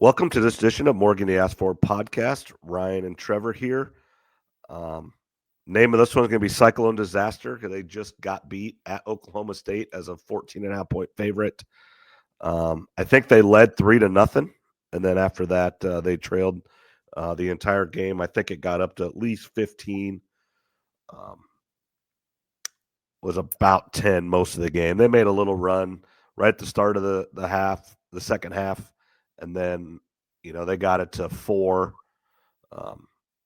Welcome to this edition of Morgan the Asked For podcast. Ryan and Trevor here. Name of this one's going to be Cyclone Disaster because they just got beat at Oklahoma State as a 14.5-point favorite. I think they led 3-0, and then after that they trailed the entire game. I think it got up to at least 15. Was about 10 most of the game. They made a little run right at the start of the second half, and then they got it to 4. I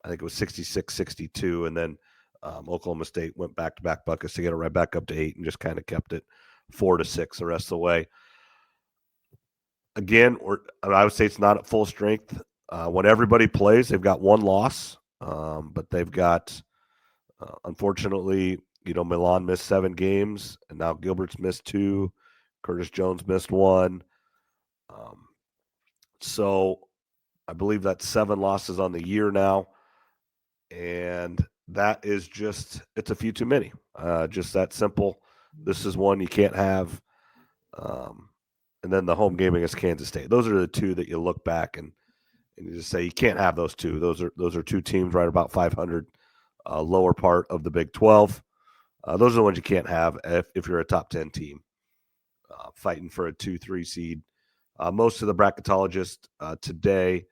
think it was 66-62, and then Oklahoma State went back-to-back buckets to get it right back up to 8 and just kind of kept it 4-6 the rest of the way. Again, I would say it's not at full strength. When everybody plays, they've got one loss, but they've got, unfortunately, Milan missed 7 games, and now Gilbert's missed 2. Curtis Jones missed 1. So I believe that's 7 losses on the year now, and that is it's a few too many. Just that simple. This is one you can't have. And then the home game against Kansas State. Those are the two that you look back and you just say you can't have those two. Those are two teams right about 500, lower part of the Big 12. Those are the ones you can't have if you're a top 10 team fighting for a 2-3 seed. Most of the bracketologists today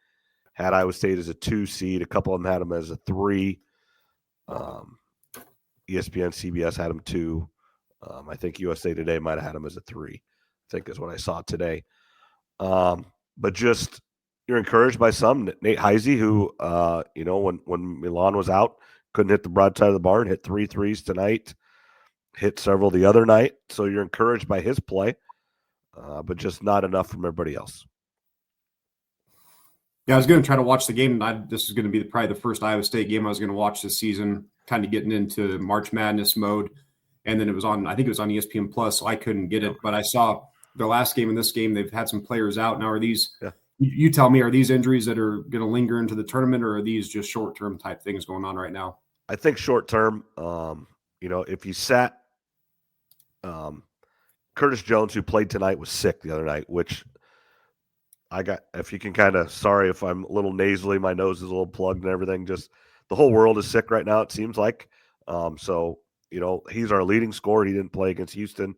had Iowa State as a 2 seed. A couple of them had them as a 3. ESPN, CBS had them 2. I think USA Today might have had them as a 3. I think is what I saw today. But just you're encouraged by some. Nate Heisey, who when Milan was out, couldn't hit the broadside of the barn, hit 3 threes tonight, hit several the other night. So you're encouraged by his play, but just not enough from everybody else. Yeah, I was going to try to watch the game. This is going to be probably the first Iowa State game I was going to watch this season, kind of getting into March Madness mode. And then I think it was on ESPN Plus, so I couldn't get it. But I saw the last game and this game, they've had some players out. Now, are these, you tell me, are these injuries that are going to linger into the tournament, or are these just short-term type things going on right now? I think short-term, if you sat Curtis Jones, who played tonight, was sick the other night, which if you can sorry if I'm a little nasally, my nose is a little plugged and everything. Just the whole world is sick right now, it seems like. So, he's our leading scorer. He didn't play against Houston.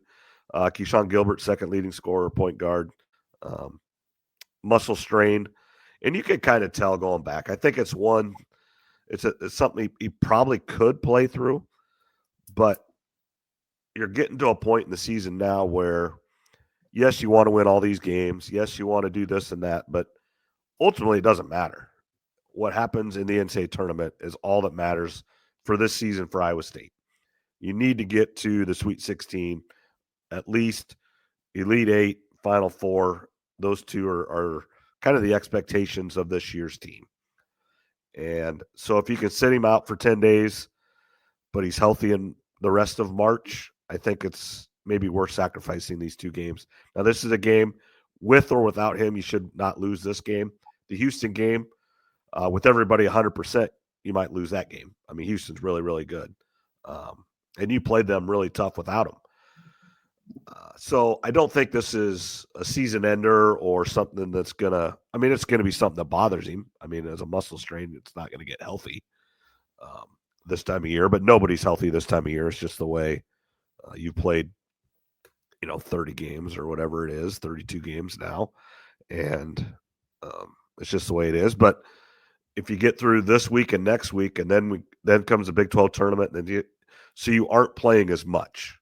Keyshawn Gilbert, second leading scorer, point guard, muscle strain. And you can kind of tell going back. I think it's something he probably could play through, but you're getting to a point in the season now where, yes, you want to win all these games. Yes, you want to do this and that, but ultimately it doesn't matter. What happens in the NCAA tournament is all that matters for this season for Iowa State. You need to get to the Sweet 16, at least Elite 8, Final 4. Those two are kind of the expectations of this year's team. And so if you can sit him out for 10 days, but he's healthy in the rest of March, I think it's maybe worth sacrificing these 2 games. Now, this is a game with or without him. You should not lose this game. The Houston game, with everybody 100%, you might lose that game. I mean, Houston's really, really good. And you played them really tough without him. So I don't think this is a season ender or something that's going to – it's going to be something that bothers him. As a muscle strain, it's not going to get healthy this time of year. But nobody's healthy this time of year. It's just the way you played, 30 games or whatever it is, 32 games now. And it's just the way it is. But if you get through this week and next week, and then comes the Big 12 tournament, so you aren't playing as much.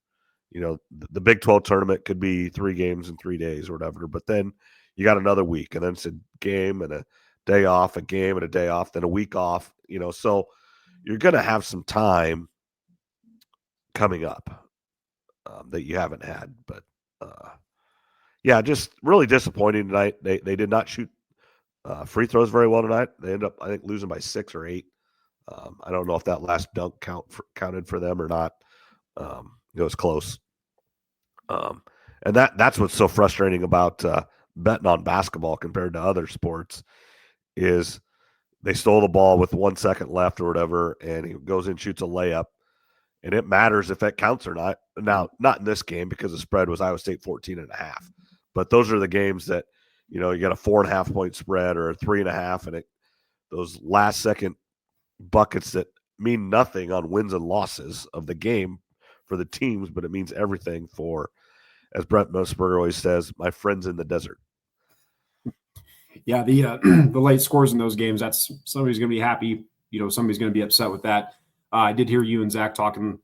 The Big 12 tournament could be 3 games in 3 days or whatever, but then you got another week, and then it's a game and a day off, a game and a day off, then a week off, so you're going to have some time coming up that you haven't had. But, just really disappointing tonight. They did not shoot free throws very well tonight. They ended up, I think, losing by 6 or 8. I don't know if that last dunk counted for them or not. It was close. And that's what's so frustrating about betting on basketball compared to other sports is they stole the ball with 1 second left or whatever, and he goes in, shoots a layup, and it matters if that counts or not. Now, not in this game because the spread was Iowa State 14.5. But those are the games that you got a 4.5 point spread or a 3.5, and those last second buckets that mean nothing on wins and losses of the game for the teams, but it means everything for, as Brent Musburger always says, my friends in the desert. Yeah, the the late scores in those games, that's somebody's going to be happy. Somebody's going to be upset with that. I did hear you and Zach talking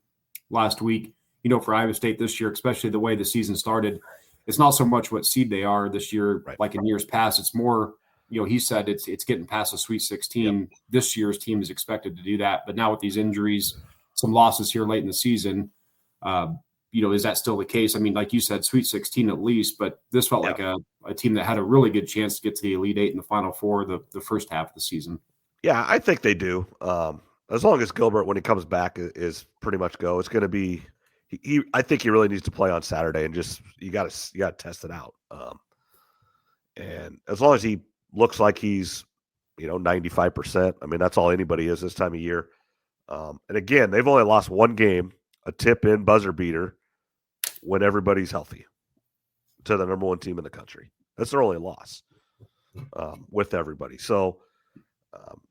last week. For Iowa State this year, especially the way the season started, it's not so much what seed they are this year, right, like in years past. It's more, he said it's getting past the Sweet 16. Yep. This year's team is expected to do that, but now with these injuries, some losses here late in the season, is that still the case? I mean, like you said, Sweet 16 at least, but this felt like a team that had a really good chance to get to the Elite Eight in the Final Four the first half of the season. Yeah, I think they do. As long as Gilbert, when he comes back, is pretty much go. It's going to be. I think he really needs to play on Saturday, and just you got to test it out. And as long as he looks like he's 95%, I mean that's all anybody is this time of year. And again, they've only lost one game, a tip-in buzzer beater, when everybody's healthy, to the number one team in the country. That's their only loss with everybody. So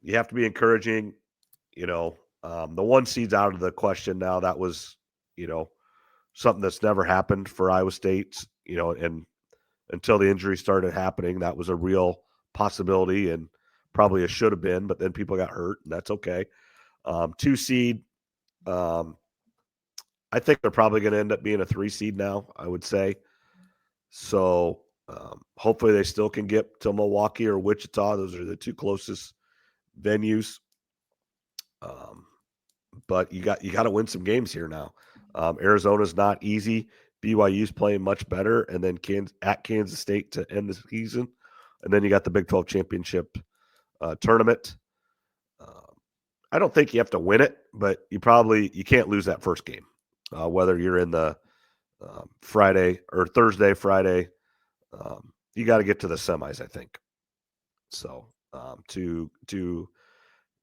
you have to be encouraging. The one seed's out of the question now. That was, something that's never happened for Iowa State, and until the injury started happening, that was a real possibility and probably a should have been, but then people got hurt, and that's okay. 2 seed, I think they're probably going to end up being a 3 seed now, I would say. So hopefully they still can get to Milwaukee or Wichita. Those are the 2 closest venues. But you got to win some games here now. Arizona's not easy. BYU's playing much better, and then at Kansas State to end the season, and then you got the Big 12 championship tournament. I don't think you have to win it, but you can't lose that first game, whether you're in the Friday or Thursday, Friday. You got to get to the semis, I think. So to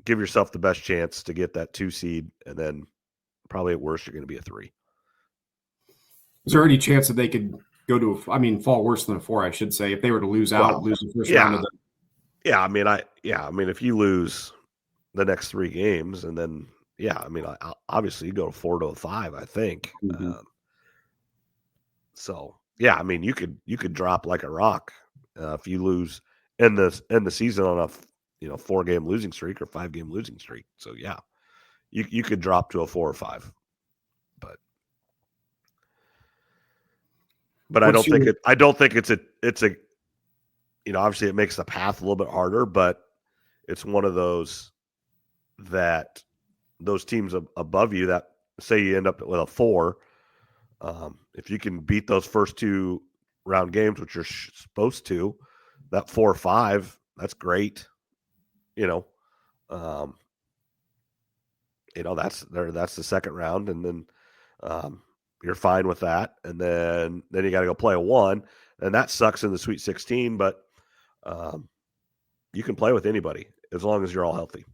give yourself the best chance to get that 2 seed, and then probably at worst you're going to be a 3. Is there any chance that they could go to fall worse than a 4, I should say, if they were to lose the first round of the? Yeah, I mean, if you lose the next 3 games, and then obviously you go to 4 to a 5, I think. Mm-hmm. So yeah, I mean, you could drop like a rock if you lose in the season on a 4-game losing streak or 5-game losing streak. So yeah, you could drop to a 4 or 5, but I don't think it's a obviously it makes the path a little bit harder, but it's one of those that those teams above you that say you end up with a 4, if you can beat those first 2 round games, which you're supposed to, that 4 or 5, that's great. That's the second round, and then you're fine with that, and then you got to go play a 1, and that sucks in the Sweet 16, but you can play with anybody as long as you're all healthy.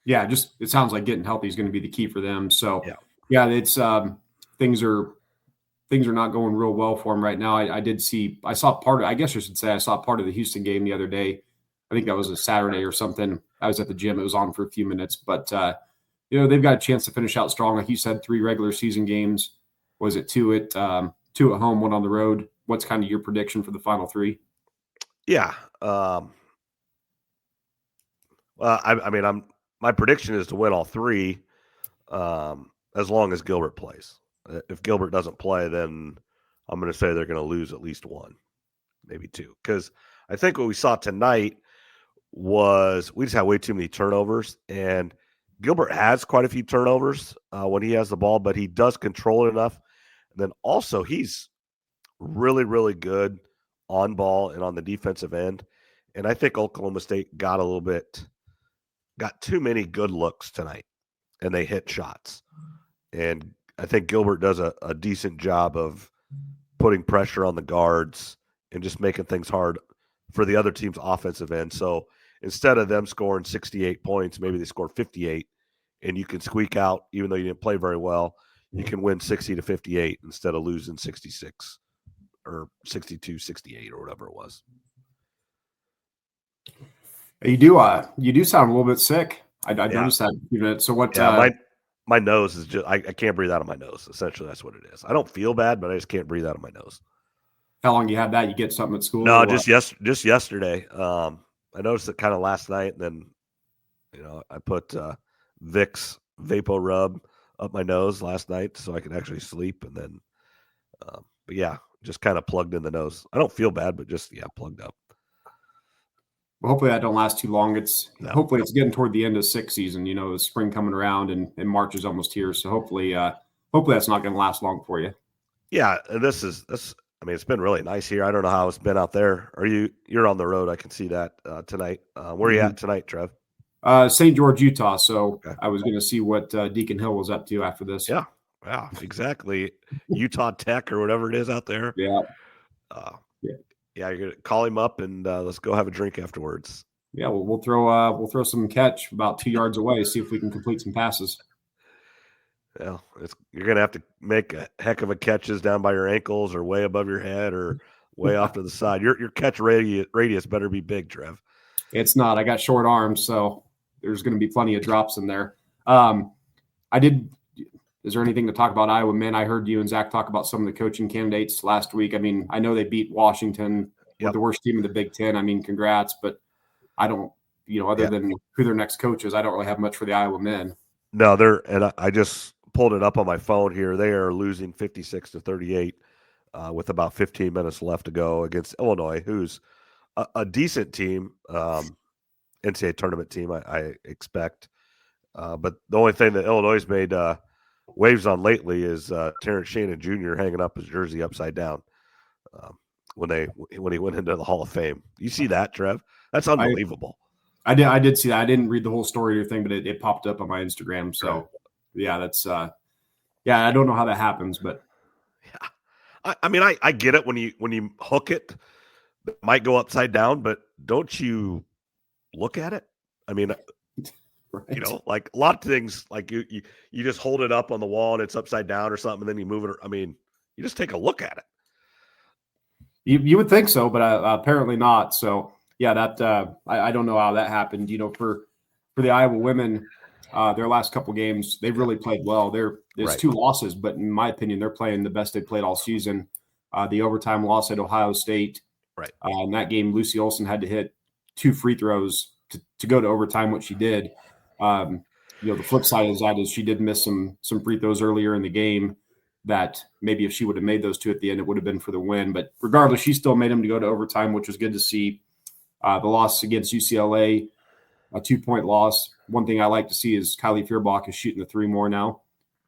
Yeah, it sounds like getting healthy is going to be the key for them. So yeah, it's things are not going real well for them right now. I saw part of the Houston game the other day. I think that was a Saturday or something. I was at the gym. It was on for a few minutes, but they've got a chance to finish out strong. Like you said, 3 regular season games. Was it 2 at home, 1 on the road? What's kind of your prediction for the final 3? Yeah. Well, my prediction is to win all 3, as long as Gilbert plays. If Gilbert doesn't play, then I'm going to say they're going to lose at least 1, maybe 2. Because I think what we saw tonight was we just had way too many turnovers, and Gilbert has quite a few turnovers when he has the ball, but he does control it enough. And then also he's really, really good on ball and on the defensive end. And I think Oklahoma State got too many good looks tonight, and they hit shots. And I think Gilbert does a decent job of putting pressure on the guards and just making things hard for the other team's offensive end. So instead of them scoring 68 points, maybe they score 58, and you can squeak out, even though you didn't play very well, you can win 60 to 58 instead of losing 66 or 62, 68 or whatever it was. You do sound a little bit sick. I Yeah, noticed that in a few minutes. So what? yeah. My nose is just I can't breathe out of my nose. Essentially, that's what it is. I don't feel bad, but I just can't breathe out of my nose. How long you had that? You get something at school No, or what? just yesterday. I noticed it kind of last night, and then I put Vicks Vapo Rub up my nose last night so I could actually sleep, and then but yeah, just kind of plugged in the nose. I don't feel bad, but just plugged up. Well, hopefully that don't last too long. No. Hopefully it's getting toward the end of sixth season. The spring coming around and March is almost here. So hopefully that's not going to last long for you. Yeah, and this. I mean, it's been really nice here. I don't know how it's been out there. You're on the road? I can see that tonight. Where are you at tonight, Trev? St. George, Utah. So Okay. I was going to see what Deacon Hill was up to after this. Yeah, exactly. Utah Tech or whatever it is out there. Yeah. Uh, Yeah. yeah, you're gonna call him up and let's go have a drink afterwards. Yeah. Well, we'll throw some catch about 2 yards away. See if we can complete some passes. Yeah, you're gonna have to make a heck of a catches down by your ankles or way above your head or way off to the side. Your catch radius better be big, Trev. It's not. I got short arms, so there's going to be plenty of drops in there. I did. Is there anything to talk about Iowa men? I heard you and Zach talk about some of the coaching candidates last week. I mean, I know they beat Washington with the worst team in the Big Ten. I mean, congrats, but I don't, other than who their next coach is, I don't really have much for the Iowa men. No, I just pulled it up on my phone here. They are losing 56-38 with about 15 minutes left to go against Illinois, who's a decent team, NCAA tournament team, I expect. But the only thing that Illinois has made waves on lately is Terrence Shannon Jr. hanging up his jersey upside down when he went into the Hall of Fame. You see that, Trev? That's unbelievable. I did see that. I didn't read the whole story or thing, but it popped up on my Instagram. So right. Yeah, that's I don't know how that happens, but yeah. I mean, I get it when you hook it might go upside down, but don't you look at it? I mean, right. Like a lot of things, like you just hold it up on the wall and it's upside down or something, and then you move it. I mean, you just take a look at it. You would think so, but apparently not. So yeah, that I don't know how that happened. For the Iowa women, their last couple games, they've really played well. There's right. 2 losses, but in my opinion, they're playing the best they played all season. The overtime loss at Ohio State. Right. In that game, Lucy Olson had to hit 2 free throws to go to overtime, which she did. The flip side of that is she did miss some free throws earlier in the game that maybe if she would have made those 2 at the end, it would have been for the win. But regardless, she still made them to go to overtime, which was good to see. The loss against UCLA, a 2-point loss. One thing I like to see is Kylie Feuerbach is shooting the 3 more now.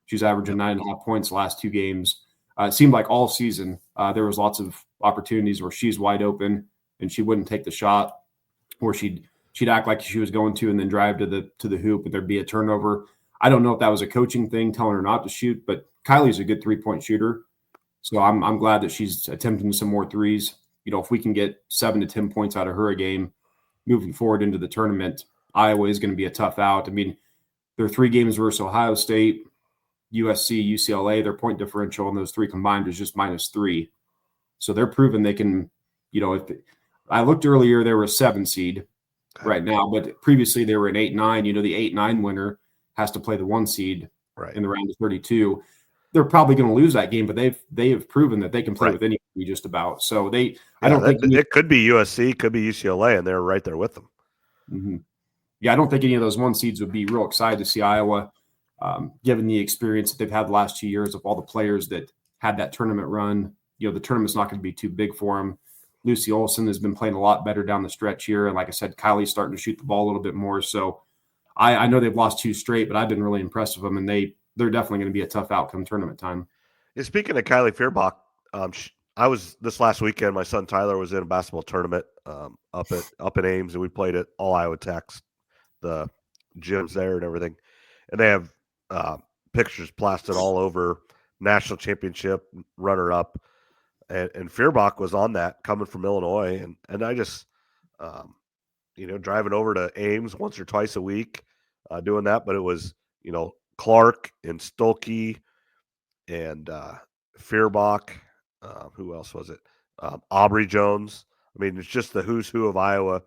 She's averaging 9.5 points the last 2 games. It seemed like all season there was lots of opportunities where she's wide open and she wouldn't take the shot, or she'd act like she was going to and then drive to the hoop and there'd be a turnover. I don't know if that was a coaching thing telling her not to shoot, but Kylie's a good 3-point shooter. So I'm glad that she's attempting some more threes. If we can get 7 to 10 points out of her a game moving forward into the tournament, Iowa is going to be a tough out. I mean, there are 3 games versus Ohio State, USC, UCLA. Their point differential in those 3 combined is just -3. So they're proving they can, if I looked earlier, they were a 7 seed right now, but previously they were an 8-9. The 8-9 winner has to play the 1 seed in the round of 32. They're probably going to lose that game, but they have proven that they can play with anybody just about. So I don't think it could be USC, could be UCLA, and they're right there with them. Mm-hmm. Yeah, I don't think any of those 1 seeds would be real excited to see Iowa, given the experience that they've had the last 2 years of all the players that had that tournament run. The tournament's not going to be too big for them. Lucy Olson has been playing a lot better down the stretch here. And like I said, Kylie's starting to shoot the ball a little bit more. So I know they've lost 2 straight, but I've been really impressed with them. And they're definitely going to be a tough outcome tournament time. And speaking of Kylie Feuerbach, I was this last weekend. My son Tyler was in a basketball tournament up in Ames, and we played at all Iowa Techs, the gyms there and everything. And they have pictures plastered all over. National championship runner up, and Feuerbach was on that coming from Illinois, and I just driving over to Ames once or twice a week doing that, but it was Clark and Stolke and Feuerbach. Who else was it? Aubrey Jones. I mean, it's just the who's who of Iowa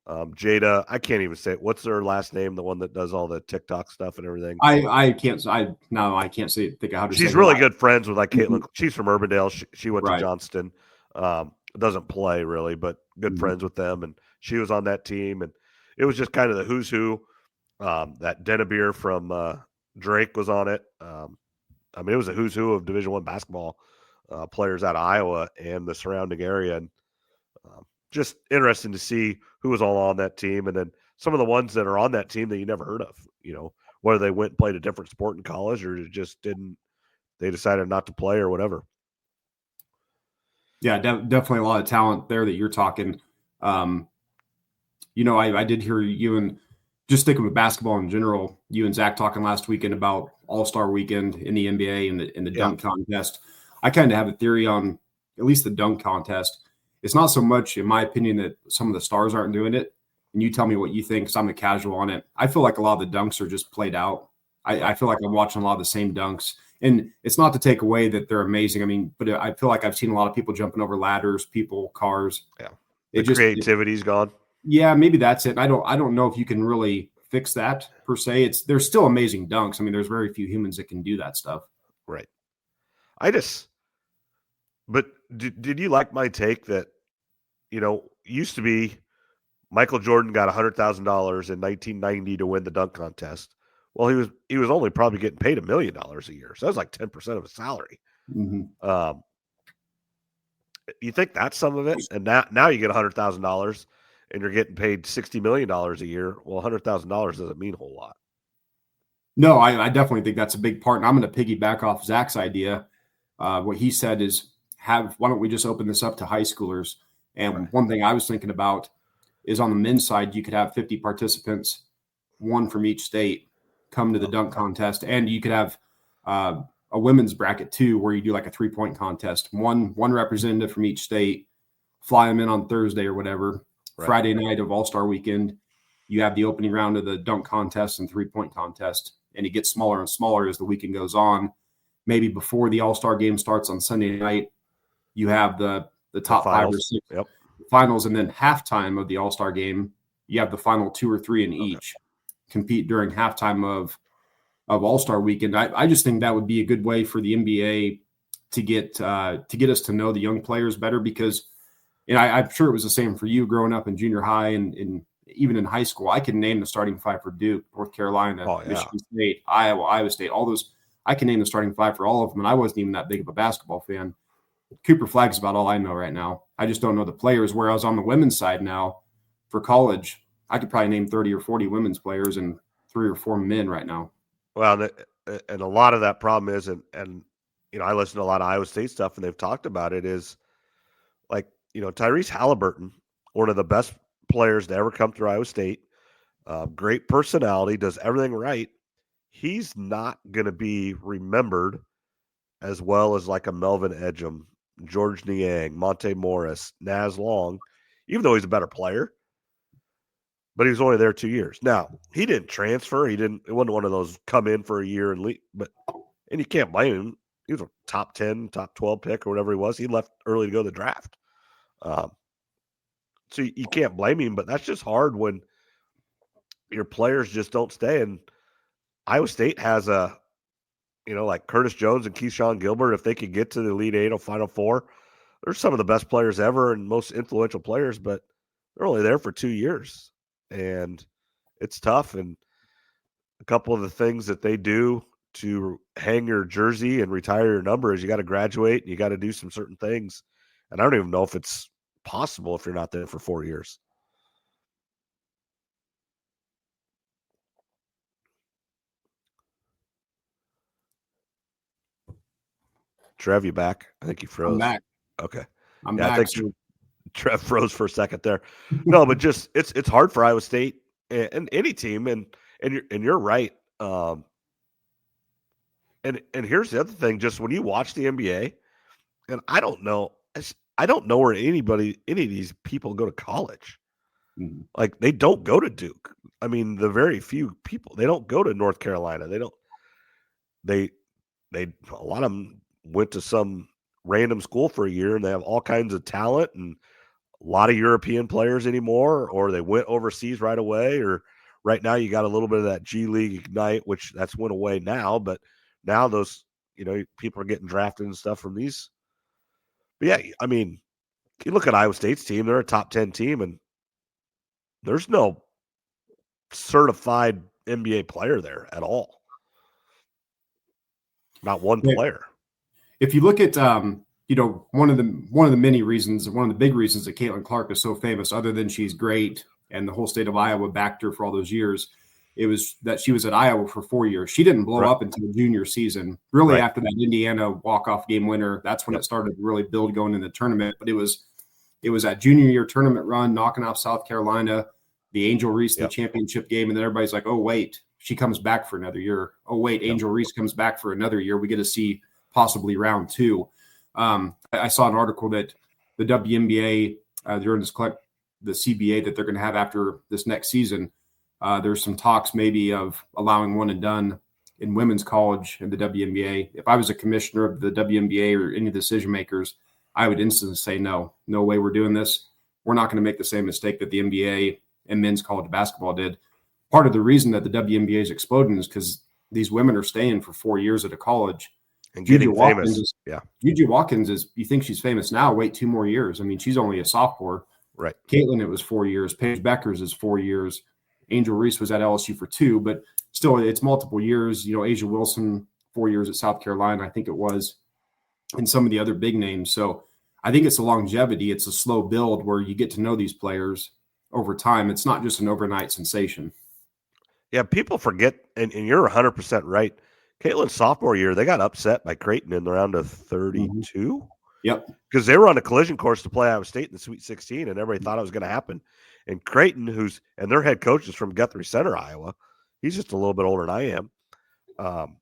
Jada, I can't even say it. What's her last name? The one that does all the TikTok stuff and everything. I can't say think of how to say She's her really last. good friends with like Caitlin. Mhm. She's from Urbandale. She went to Right. Johnston. Doesn't play really, but good Mhm. friends with them. And she was on that team. And it was just kind of the who's who. That Dennebeer from Drake was on it. I mean, it was a who's who of Division I basketball players out of Iowa and the surrounding area. And just interesting to see who was all on that team. And then some of the ones that are on that team that you never heard of, whether they went and played a different sport in college or just didn't, they decided not to play or whatever. Yeah, definitely a lot of talent there that you're talking. I did hear you and just thinking of basketball in general, you and Zach talking last weekend about All-Star Weekend in the NBA and the Yeah. dunk contest. I kind of have a theory on at least the dunk contest. It's not so much, in my opinion, that some of the stars aren't doing it. And you tell me what you think, because I'm a casual on it. I feel like a lot of the dunks are just played out. I feel like I'm watching a lot of the same dunks. And it's not to take away that they're amazing. I mean, but I feel like I've seen a lot of people jumping over ladders, cars. Yeah. It The just creativity's gone. yeah, maybe that's it. I don't know if you can really fix that per se. There's still amazing dunks. I mean, there's very few humans that can do that stuff. Right. But did you like my take that, used to be Michael Jordan got $100,000 in 1990 to win the dunk contest. Well, he was only probably getting paid $1 million a year. So that was like 10% of his salary. Mm-hmm. You think that's some of it? And now you get $100,000 and you're getting paid $60 million a year. Well, $100,000 doesn't mean a whole lot. No, I definitely think that's a big part. And I'm going to piggyback off Zach's idea. What he said is, why don't we just open this up to high schoolers? And Right. one thing I was thinking about is on the men's side, you could have 50 participants, one from each state, come to the dunk contest, and you could have a women's bracket too, where you do like a 3-point contest. One representative from each state, fly them in on Thursday or whatever. Right. Friday night of All-Star Weekend, you have the opening round of the dunk contest and 3-point contest, and it gets smaller and smaller as the weekend goes on. Maybe before the All-Star game starts on Sunday night, you have the top 5 or 6 finals, and then halftime of the All-Star game, you have the final 2 or 3 in each compete during halftime of All-Star Weekend. I just think that would be a good way for the NBA to get us to know the young players better, because I'm sure it was the same for you growing up in junior high and even in high school. I can name the starting 5 for Duke, North Carolina, Michigan State, Iowa State, all those. I can name the starting 5 for all of them, and I wasn't even that big of a basketball fan. Cooper Flagg's about all I know right now. I just don't know the players. Whereas on the women's side now, for college, I could probably name 30 or 40 women's players and 3 or 4 men right now. Well, and a lot of that problem is, and I listen to a lot of Iowa State stuff, and they've talked about it, is like, Tyrese Halliburton, one of the best players to ever come through Iowa State, great personality, does everything right. He's not going to be remembered as well as like a Melvin Edgem, George Niang, Monte Morris, Naz Long, even though he's a better player. But he was only there 2 years. Now, he didn't transfer. It wasn't one of those come in for a year and leave. And you can't blame him. He was a top 10, top 12 pick or whatever he was. He left early to go to the draft. So you can't blame him, but that's just hard when your players just don't stay. And Iowa State has like Curtis Jones and Keyshawn Gilbert, if they could get to the Elite Eight or Final Four, they're some of the best players ever and most influential players, but they're only there for 2 years. And it's tough. And a couple of the things that they do to hang your jersey and retire your number is you got to graduate and you got to do some certain things. And I don't even know if it's possible if you're not there for 4 years. Trev, you back? I think you froze. I'm back. Okay. I'm back. I think Trev froze for a second there. No, but just it's hard for Iowa State and any team, and you're right. And here's the other thing: just when you watch the NBA, and I don't know where any of these people go to college. Mm-hmm. Like they don't go to Duke. I mean, the very few people, they don't go to North Carolina. They don't. They a lot of them went to some random school for a year, and they have all kinds of talent and lot of European players anymore, or they went overseas right away, or right now you got a little bit of that G League Ignite, which that's went away now, but now those, people are getting drafted and stuff from these. But yeah, I mean, you look at Iowa State's team, they're a top 10 team, and there's no certified NBA player there at all. Not one player. If you look at one of the many reasons, one of the big reasons that Caitlin Clark is so famous, other than she's great and the whole state of Iowa backed her for all those years, it was that she was at Iowa for 4 years. She didn't blow up until junior season. Really, after that Indiana walk-off game winner, that's when it started to really build going in the tournament. But it was that junior year tournament run, knocking off South Carolina, the Angel Reese in the championship game, and then everybody's like, oh, wait, she comes back for another year. Oh, wait, Angel Reese comes back for another year. We get to see possibly round 2. I saw an article that the WNBA during the CBA that they're going to have after this next season, there's some talks maybe of allowing one and done in women's college in the WNBA. If I was a commissioner of the WNBA or any decision makers, I would instantly say, no way we're doing this. We're not going to make the same mistake that the NBA and men's college basketball did. Part of the reason that the WNBA is exploding is because these women are staying for 4 years at a college. And getting famous. Gigi Watkins is, you think she's famous now, wait 2 more years. I mean, she's only a sophomore. Right. Caitlin, it was 4 years. Paige Beckers is 4 years. Angel Reese was at LSU for 2, but still it's multiple years. Asia Wilson, 4 years at South Carolina, I think it was, and some of the other big names. So I think it's a longevity. It's a slow build where you get to know these players over time. It's not just an overnight sensation. Yeah, people forget, and you're 100% right. Caitlin's sophomore year, they got upset by Creighton in the round of 32. Mm-hmm. Yep. Because they were on a collision course to play Iowa State in the Sweet 16, and everybody thought it was going to happen. And Creighton, and their head coach is from Guthrie Center, Iowa. He's just a little bit older than I am.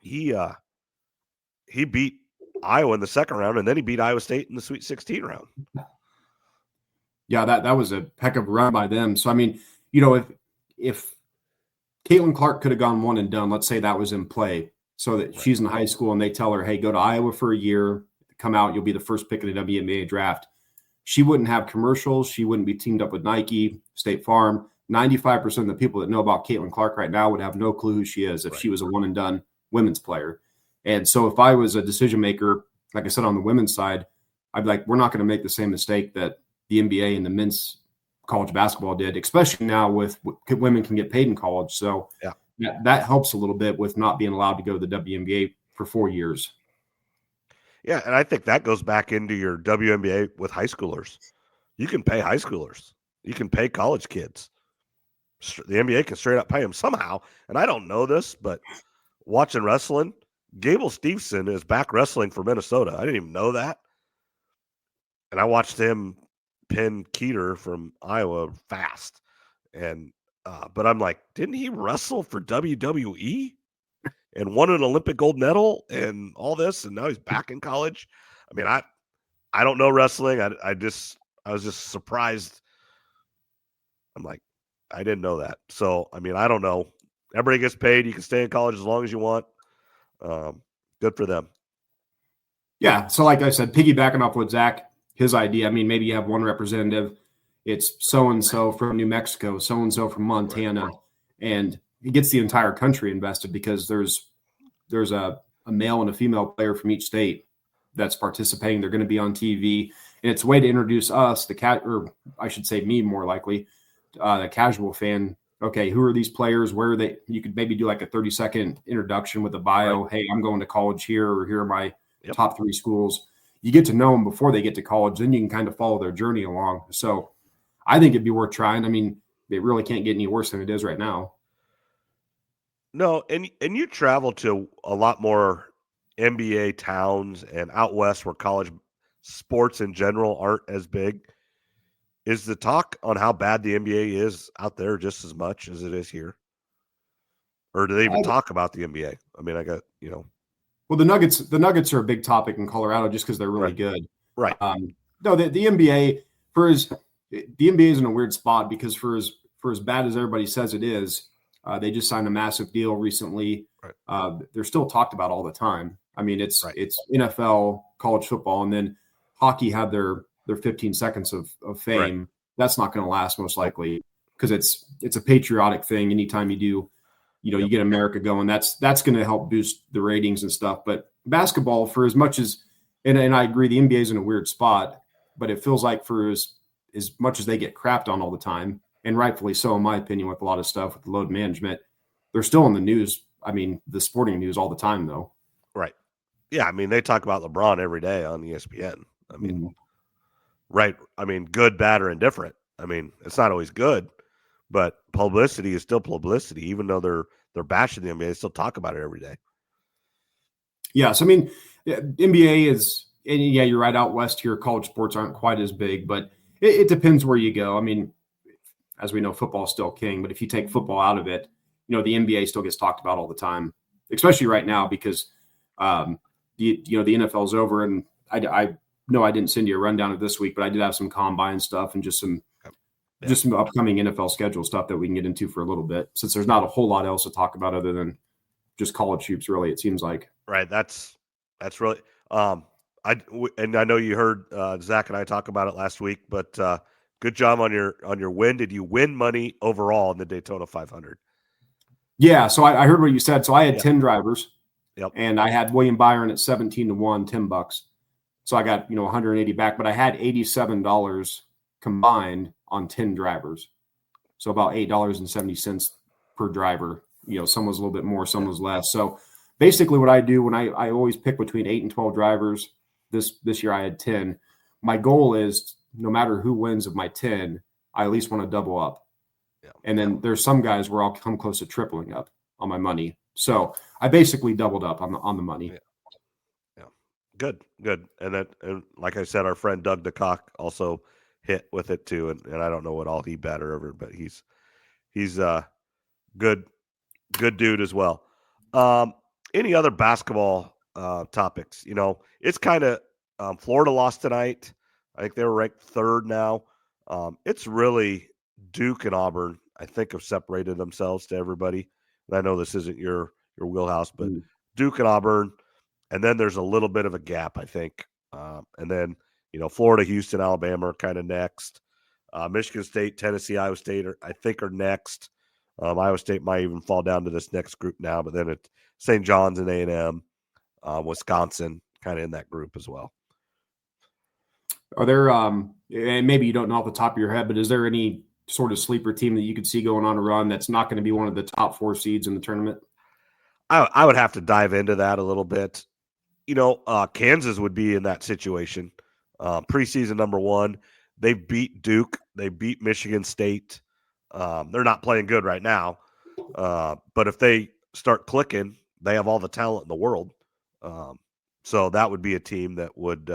He beat Iowa in the second round, and then he beat Iowa State in the Sweet 16 round. Yeah, that was a heck of a run by them. So, I mean, if Caitlin Clark could have gone one and done, let's say that was in play, so that she's in high school and they tell her, hey, go to Iowa for a year, come out, you'll be the first pick in the WNBA draft. She wouldn't have commercials. She wouldn't be teamed up with Nike, State Farm. 95% of the people that know about Caitlin Clark right now would have no clue who she is if she was a one and done women's player. And so if I was a decision maker, like I said, on the women's side, I'd be like, we're not going to make the same mistake that the NBA and the men's college basketball did, especially now with women can get paid in college. So that helps a little bit with not being allowed to go to the WNBA for 4 years. Yeah, and I think that goes back into your WNBA with high schoolers. You can pay high schoolers. You can pay college kids. The NBA can straight up pay them somehow. And I don't know this, but watching wrestling, Gable Steveson is back wrestling for Minnesota. I didn't even know that. And I watched him pin Keeter from Iowa fast. And but I'm like, didn't he wrestle for WWE and won an Olympic gold medal and all this? And now he's back in college. I mean, I don't know wrestling. I was just surprised. I'm like, I didn't know that. So, I mean, I don't know. Everybody gets paid. You can stay in college as long as you want. Good for them. Yeah. So like I said, piggybacking off what Zach, his idea, I mean, maybe you have one representative. It's so-and-so from New Mexico, so-and-so from Montana, and it gets the entire country invested because there's a male and a female player from each state that's participating. They're going to be on TV, and it's a way to introduce us, or I should say me more likely, the casual fan. Okay, who are these players? Where are they? You could maybe do like a 30-second introduction with a bio. Right. Hey, I'm going to college here, or here are my top 3 schools. You get to know them before they get to college. Then you can kind of follow their journey along. So I think it'd be worth trying. I mean, it really can't get any worse than it is right now. No, and you travel to a lot more NBA towns and out west where college sports in general aren't as big. Is the talk on how bad the NBA is out there just as much as it is here? Or do they even talk about the NBA? I mean, Well, the Nuggets are a big topic in Colorado just because they're really good. Right. No, the NBA the NBA is in a weird spot because for as bad as everybody says it is, they just signed a massive deal recently. Right. They're still talked about all the time. I mean, it's NFL, college football, and then hockey had their their 15 seconds of fame. Right. That's not going to last most likely, because it's a patriotic thing. Anytime you do, you get America going, that's going to help boost the ratings and stuff. But basketball, for as much as, and I agree, the NBA is in a weird spot, but it feels like for as much as they get crapped on all the time, and rightfully so, in my opinion, with a lot of stuff with the load management, they're still in the news. I mean, the sporting news all the time, though. Right. Yeah. I mean, they talk about LeBron every day on ESPN. I mean, right. I mean, good, bad, or indifferent. I mean, it's not always good, but publicity is still publicity. Even though they're bashing the NBA, they still talk about it every day. Yes. I mean, NBA is, and yeah, you're right, out west here, college sports aren't quite as big, but it depends where you go. I mean, as we know, football is still king, but if you take football out of it, the NBA still gets talked about all the time, especially right now, because the NFL is over. And I know I didn't send you a rundown of this week, but I did have some combine stuff and just some upcoming NFL schedule stuff that we can get into for a little bit, since there's not a whole lot else to talk about other than just college hoops, really, it seems like. Right. That's really I know you heard Zach and I talk about it last week, but good job on your win. Did you win money overall in the Daytona 500? Yeah, so I heard what you said. So I had 10 drivers. Yep. And I had William Byron at 17-1, $10. So I got 180 back, but I had $87 combined on 10 drivers. So about $8.70 per driver. Some was a little bit more, some was less. So basically what I do when I always pick between 8 and 12 drivers. This year I had 10. My goal is, no matter who wins of my 10, I at least want to double up. Yeah. And then there's some guys where I'll come close to tripling up on my money. So I basically doubled up on the money. Yeah. Good. And like I said, our friend Doug DeCock also hit with it too. And I don't know what all he bet or ever, but he's good dude as well. Any other basketball topics? It's kind of Florida lost tonight. I think they were ranked third now. It's really Duke and Auburn, I think, have separated themselves to everybody. And I know this isn't your wheelhouse, but Duke and Auburn, and then there's a little bit of a gap, I think. And then, Florida, Houston, Alabama are kind of next. Michigan State, Tennessee, Iowa State, I think, are next. Iowa State might even fall down to this next group now, but then it's St. John's and A&M, Wisconsin, kind of in that group as well. Are there, and maybe you don't know off the top of your head, but is there any sort of sleeper team that you could see going on a run that's not going to be one of the top 4 seeds in the tournament? I would have to dive into that a little bit. Kansas would be in that situation. Preseason number 1, they beat Duke, they beat Michigan State. They're not playing good right now, but if they start clicking, they have all the talent in the world. So that would be a team that would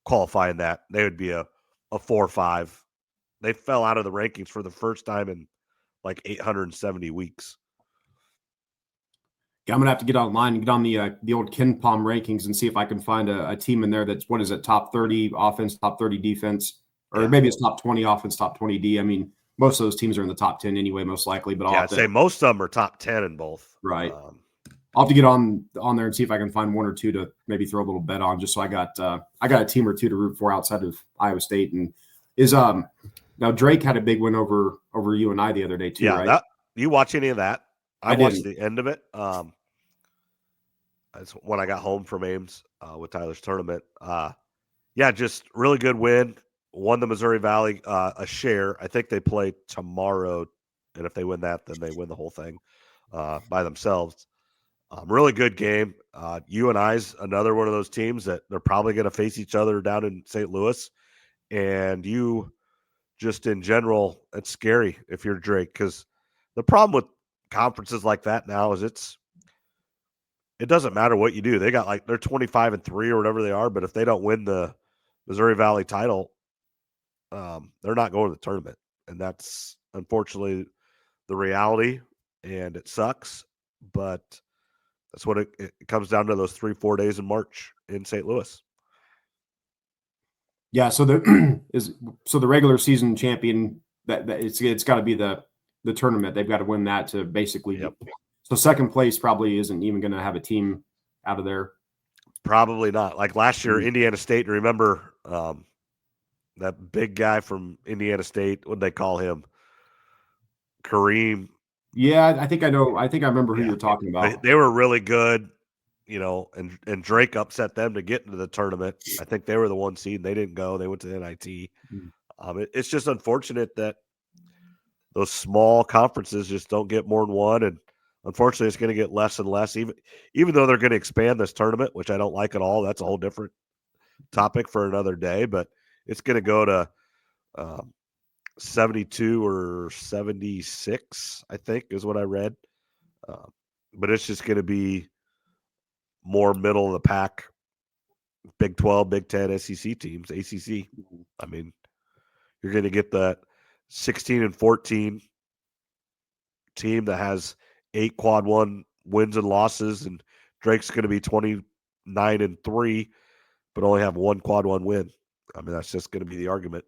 qualify in that. They would be a 4 or 5. They fell out of the rankings for the first time in like 870 weeks. Yeah, I'm gonna have to get online and get on the old KenPom rankings and see if I can find a team in there that's, what is it, top 30 offense, top 30 defense, or maybe it's top 20 offense, top 20 D. I mean, most of those teams are in the top 10 anyway, most likely. But I'd say most of them are top 10 in both. Right. I'll have to get on there and see if I can find 1 or 2 to maybe throw a little bet on, just so I got a team or 2 to root for outside of Iowa State. And now Drake had a big win over you and I the other day too, right? You watch any of that? I watched the end of it. That's when I got home from Ames with Tyler's tournament. Just really good win. Won the Missouri Valley a share. I think they play tomorrow, and if they win that, then they win the whole thing by themselves. Really good game. UNI's another one of those teams that they're probably going to face each other down in St. Louis. And you just in general, it's scary if you're Drake, because the problem with conferences like that now is it doesn't matter what you do. They got they're 25-3 or whatever they are, but if they don't win the Missouri Valley title, they're not going to the tournament. And that's unfortunately the reality, and it sucks, but that's what it comes down to, those 3-4 days in March in St. Louis. Yeah, so the regular season champion, that it's got to be the tournament. They've got to win that to basically. Yep. So second place probably isn't even going to have a team out of there. Probably not. Like last year, Indiana State. Remember, that big guy from Indiana State. What did they call him? Kareem. Yeah, I think I know. I think I remember who Yeah, you're talking about. they were really good, and Drake upset them to get into the tournament. I think they were the 1 seed. They didn't go. They went to the NIT. It's just unfortunate that those small conferences just don't get more than one, and unfortunately, it's going to get less and less. Even though they're going to expand this tournament, which I don't like at all. That's a whole different topic for another day. But it's going to go to 72 or 76, I think, is what I read. But it's just going to be more middle of the pack, Big 12, Big 10, SEC teams, ACC. I mean, you're going to get the 16 and 14 team that has 8 quad 1 wins and losses, and Drake's going to be 29 and 3, but only have 1 quad 1 win. I mean, that's just going to be the argument.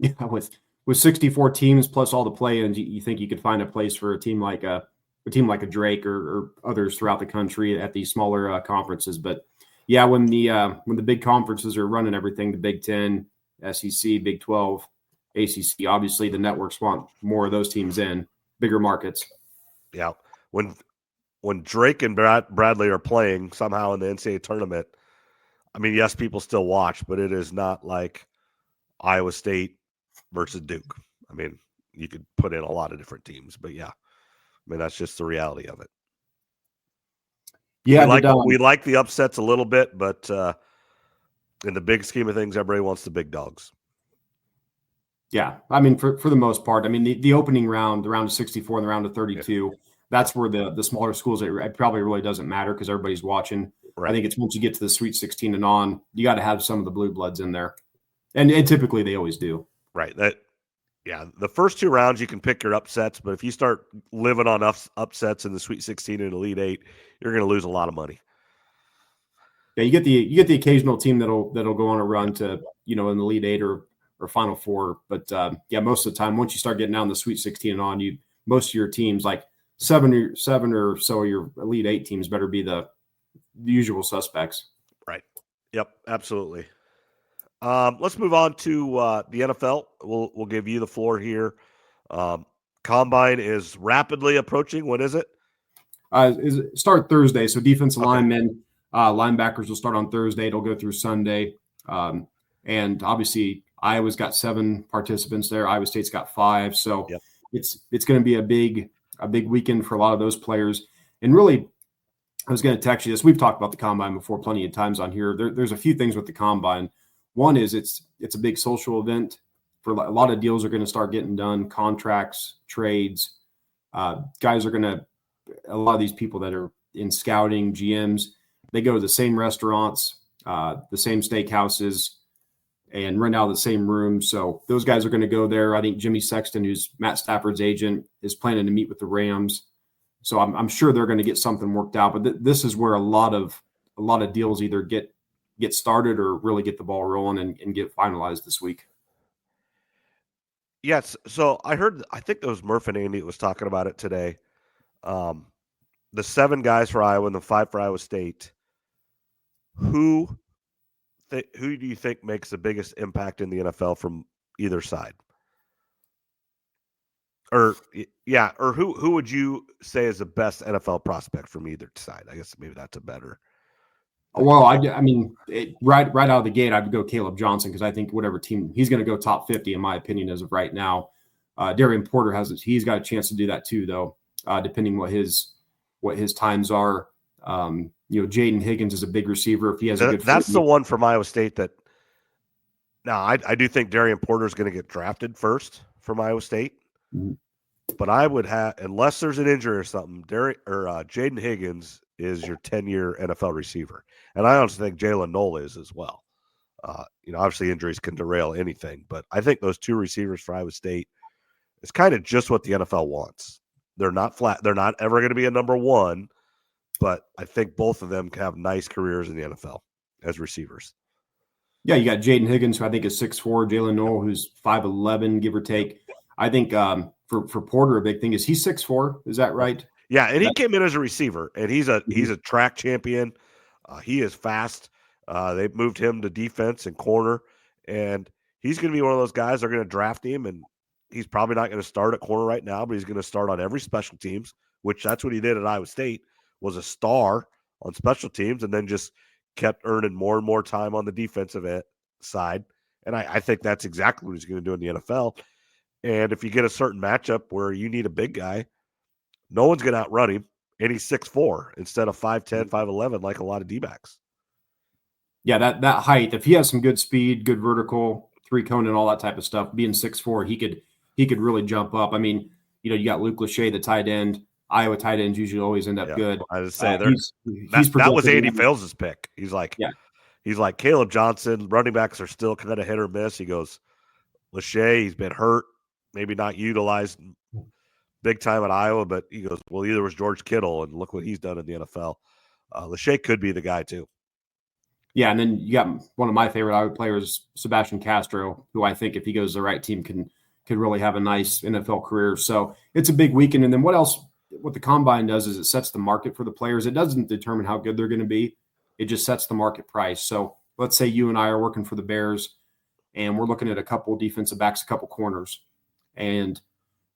Yeah, with 64 teams plus all the play-ins, you think you could find a place for a team like a Drake or others throughout the country at these smaller conferences. But yeah, when the big conferences are running everything, the Big 10, SEC, Big 12, ACC, obviously the networks want more of those teams in bigger markets. Yeah, when Drake and Bradley are playing somehow in the NCAA tournament, I mean, yes, people still watch, but it is not like Iowa State versus Duke. I mean, you could put in a lot of different teams, but yeah, I mean, that's just the reality of it. Yeah, we like the upsets a little bit, but in the big scheme of things, everybody wants the big dogs. Yeah, I mean, for the most part, I mean, the opening round, the round of 64 and the round of 32, that's where the smaller schools, it probably really doesn't matter because everybody's watching. Right. I think it's once you get to the Sweet 16 and on, you got to have some of the blue bloods in there. And typically they always do. Right. The first 2 rounds you can pick your upsets, but if you start living on upsets in the Sweet 16 and Elite 8, you're going to lose a lot of money. Yeah, you get the occasional team that'll go on a run to, in the Elite 8 or Final Four, but most of the time once you start getting down the Sweet 16 and on, most of your teams, like seven or so of your Elite 8 teams, better be the usual suspects. Right. Yep. Absolutely. Let's move on to the NFL. We'll give you the floor here. Combine is rapidly approaching. When is it? Start Thursday. So defensive linemen, linebackers will start on Thursday. It'll go through Sunday. And obviously Iowa's got 7 participants there. Iowa State's got 5. So it's going to be a big weekend for a lot of those players. And really, I was going to text you this. We've talked about the Combine before plenty of times on here. There's a few things with the Combine. One is it's a big social event. For a lot of deals are going to start getting done, contracts, trades. Guys are going to, a lot of these people that are in scouting, GMs, they go to the same restaurants, the same steakhouses, and rent out the same rooms. So those guys are going to go there. I think Jimmy Sexton, who's Matt Stafford's agent, is planning to meet with the Rams. So I'm sure they're going to get something worked out. But this is where a lot of deals either get started or really get the ball rolling and get finalized this week. Yes. So I think it was Murph and Andy that was talking about it today. The 7 guys for Iowa and the 5 for Iowa State. Who do you think makes the biggest impact in the NFL from either side? Or who would you say is the best NFL prospect from either side? I guess maybe that's a better. Well, I mean, right out of the gate, I'd go Caleb Johnson because I think whatever team he's going to go top 50 in my opinion as of right now. Darian Porter he's got a chance to do that too, though, depending what his times are. Jaden Higgins is a big receiver. If he has a good, that's the one from Iowa State that. Now, I do think Darian Porter is going to get drafted first from Iowa State, but I would have, unless there's an injury or something, Jaden Higgins is your 10-year NFL receiver, and I also think Jalen Noel is as well. Obviously injuries can derail anything, but I think those 2 receivers for Iowa State is kind of just what the NFL wants. They're not flat. They're not ever going to be a number 1, but I think both of them can have nice careers in the NFL as receivers. Yeah, you got Jaden Higgins, who I think is 6'4", Jalen Noel, who's 5'11", give or take. I think for Porter, a big thing is he's 6'4". Is that right? Yeah, and he came in as a receiver, and he's a track champion. He is fast. They've moved him to defense and corner, And he's going to be one of those guys that are going to draft him, and he's probably not going to start at corner right now, but he's going to start on every special teams, which that's what he did at Iowa State, was a star on special teams, and then just kept earning more and more time on the defensive side. And I think that's exactly what he's going to do in the NFL. And if you get a certain matchup where you need a big guy, no one's going to outrun him, and he's 6'4" instead of 5'10", 5'11", like a lot of D-backs. Yeah, that height, if he has some good speed, good vertical, three cone and all that type of stuff, being 6'4", he could really jump up. I mean, you got Luke Lachey, the tight end. Iowa tight ends usually always end up good. I was say that was Andy Fales' pick. He's like, Caleb Johnson. Running backs are still kind of hit or miss. He goes, Lachey, he's been hurt, maybe not utilized big time at Iowa, but he goes, well, either was George Kittle, and look what he's done in the NFL. Lachey could be the guy too. Yeah, and then you got one of my favorite Iowa players, Sebastian Castro, who I think if he goes to the right team can really have a nice NFL career. So it's a big weekend. And then what the combine does is it sets the market for the players. It doesn't determine how good they're going to be. It just sets the market price. So let's say you and I are working for the Bears and we're looking at a couple defensive backs, a couple corners, and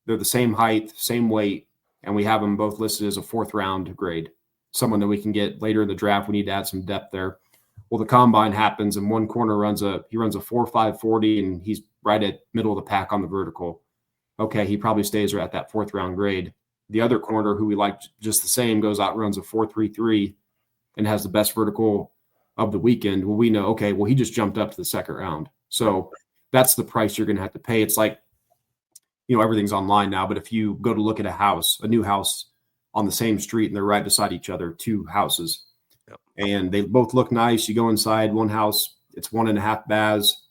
they're the same height, same weight, and we have them both listed as a 4th round grade, someone that we can get later in the draft. We need to add some depth there. Well, the combine happens and one corner runs a 4.5 40 and he's right at middle of the pack on the vertical. Okay, he probably stays right at that 4th round grade. The other corner, who we like just the same, goes out, runs a 4.33 and has the best vertical of the weekend. Well, we know, okay, well, he just jumped up to the 2nd round. So that's the price you're going to have to pay. It's like, everything's online now, but if you go to look at a new house on the same street and they're right beside each other, 2 houses, and they both look nice. You go inside one house, it's 1.5 baths,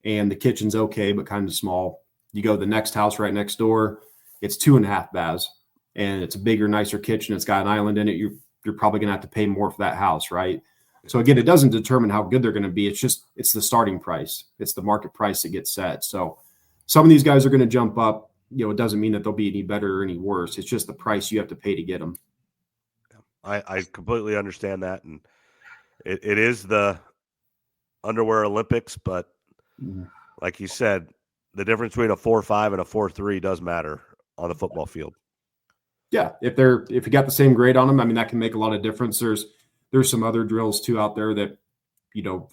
and the kitchen's okay, but kind of small. You go to the next house right next door, it's 2.5 baths, and it's a bigger, nicer kitchen. It's got an island in it. You're probably going to have to pay more for that house, right? So again, it doesn't determine how good they're going to be. It's the starting price. It's the market price that gets set. So some of these guys are going to jump up. It doesn't mean that they'll be any better or any worse. It's just the price you have to pay to get them. I completely understand that, and it is the underwear Olympics, but like you said, the difference between a 4.5 and a 4.3 does matter on the football field. Yeah, if you got the same grade on them, I mean, that can make a lot of difference. There's some other drills too out there that,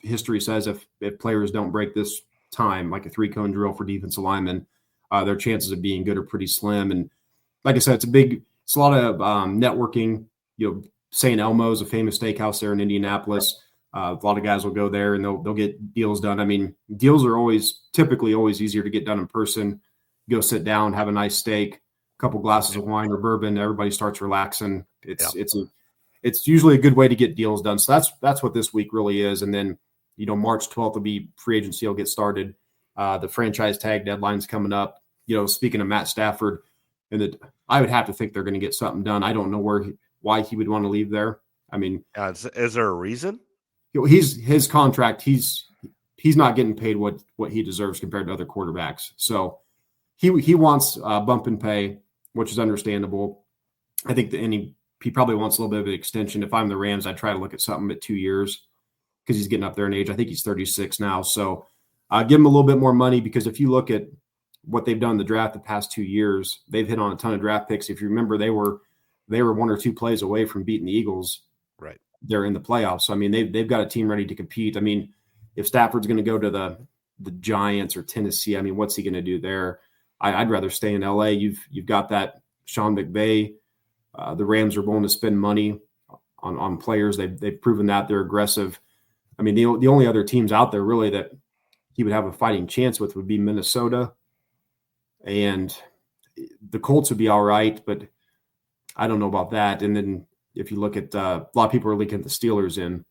history says if players don't break this time, like a 3-cone drill for defensive linemen, their chances of being good are pretty slim. And like I said, it's a lot of networking. St. Elmo's a famous steakhouse there in Indianapolis. A lot of guys will go there and they'll get deals done. I mean, deals are typically always easier to get done in person. Go sit down, have a nice steak, a couple glasses of wine or bourbon. Everybody starts relaxing. It's usually a good way to get deals done. So that's what this week really is. And then, March 12th will be free agency will get started. The franchise tag deadline's coming up. Speaking of Matt Stafford, I would have to think they're going to get something done. I don't know why he would want to leave there. I mean, is there a reason? His contract. He's not getting paid what he deserves compared to other quarterbacks. So he wants a bump in pay, which is understandable. I think he probably wants a little bit of an extension. If I'm the Rams, I'd try to look at something at 2 years because he's getting up there in age. I think he's 36 now. So give him a little bit more money, because if you look at what they've done in the draft the past 2 years, they've hit on a ton of draft picks. If you remember, they were 1 or 2 plays away from beating the Eagles. Right. They're in the playoffs. So, I mean, they've got a team ready to compete. I mean, if Stafford's going to go to the Giants or Tennessee, I mean, what's he going to do there? I'd rather stay in LA. You've got that Sean McVay. The Rams are willing to spend money on players. They've proven that they're aggressive. I mean, the only other teams out there really that he would have a fighting chance with would be Minnesota, and the Colts would be all right, but I don't know about that. And then if you look at a lot of people are linking the Steelers in,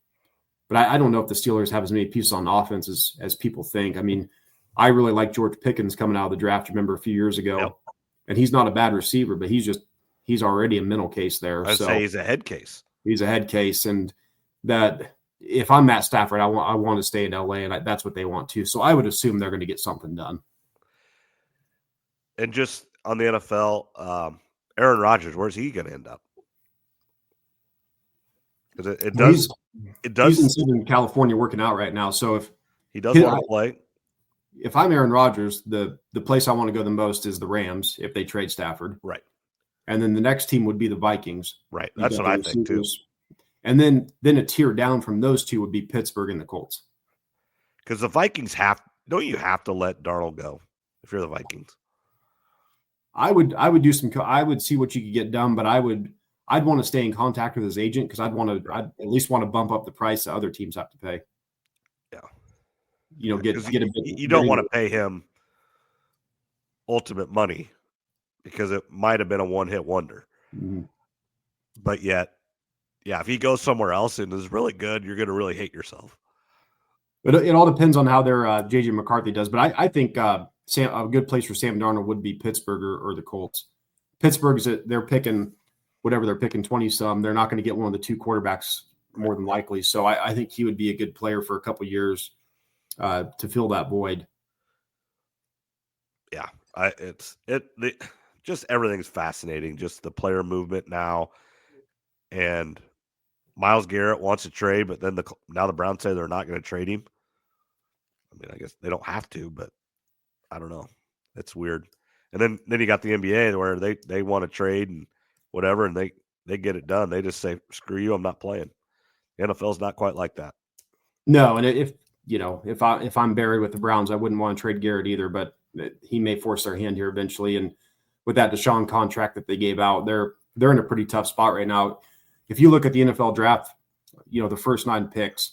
but I don't know if the Steelers have as many pieces on offense as people think. I mean, I really like George Pickens coming out of the draft. Remember a few years ago, and he's not a bad receiver, but he's already a mental case there. I'd say he's a head case. He's a head case, and that if I'm Matt Stafford, I want to stay in LA, and that's what they want too. So I would assume they're going to get something done. And just on the NFL, Aaron Rodgers, where's he going to end up? Because it does. He's in Southern California working out right now. So if he does want to play, if I'm Aaron Rodgers, the place I want to go the most is the Rams if they trade Stafford. Right. And then the next team would be the Vikings. Right. That's what I think too. And then a tier down from those two would be Pittsburgh and the Colts. Because the Vikings don't you have to let Darnold go if you're the Vikings? I would I would see what you could get done, but I'd want to stay in contact with his agent because I'd at least want to bump up the price that other teams have to pay. Yeah. Get a bit. You don't want to pay him ultimate money because it might have been a one-hit wonder. Mm-hmm. But yet, yeah, if he goes somewhere else and is really good, you're going to really hate yourself. But it all depends on how their J.J. McCarthy does. But I think a good place for Sam Darnold would be Pittsburgh or the Colts. Pittsburgh's they're picking whatever they're picking 20-some. They're not going to get one of the two quarterbacks more than likely. So I think he would be a good player for a couple of years to fill that void. Yeah, just everything's fascinating. Just the player movement now, and Myles Garrett wants to trade, but then now the Browns say they're not going to trade him. I mean, I guess they don't have to, but I don't know. It's weird. And then you got the NBA where they want to trade and whatever, and they get it done. They just say, "Screw you, I'm not playing." The NFL's not quite like that. No, and if I'm buried with the Browns, I wouldn't want to trade Garrett either, but he may force their hand here eventually. And with that Deshaun contract that they gave out, they're in a pretty tough spot right now. If you look at the NFL draft, the first 9 picks,